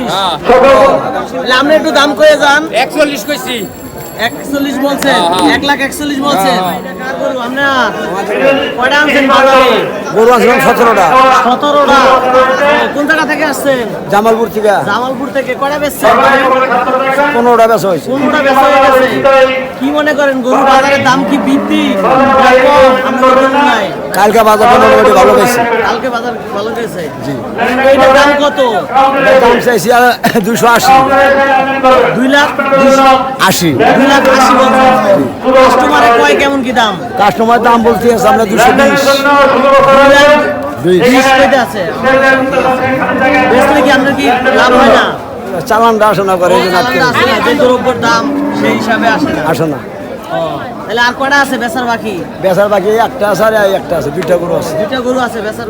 40। তাহলে আপনি একটু দাম করে যান। 41 কইছি। 41 বলছেন, 1,41,000 বলছেন। কার গরু আপনার? কয়টা আনছেন বাজারে? গরু আছে 17টা। 17টা। কোন জায়গা থেকে আসছেন? জামালপুর থেকে। জামালপুর থেকে। কয়টা বেচছেন? 15টা বেচা হয়েছে। 15টা বেচা হয়ে গেছে। কি মনে করেন গরু বাজারের দাম কি বৃদ্ধি না কম? আপনার গরু নাই। কালকে বাজার মোটামুটি ভালো গেছে। কালকে বাজার ভালো গেছে। জি। এইটার দাম কত? দাম চাইছি 280। 2,80,000। 2,80,000 বলছেন। কাস্টমারে কয় কেমন কি দাম? কাস্টমার দাম বলতে আছে আমরা 220। 2,20 কইতে আছে। বেচলে কি আপনার কি লাভ হয় না? চালানটা আসে না করে চালানটা আসে না, যে দ্রব্যের দাম সেই হিসাবে আসে না। আসে না। তাহলে আর কয়টা আছে বেচার বাকি? বেচার বাকি একটা আছে আর একটা আছে, 2টা গরু আছে। 2টা গরু আছে বেচার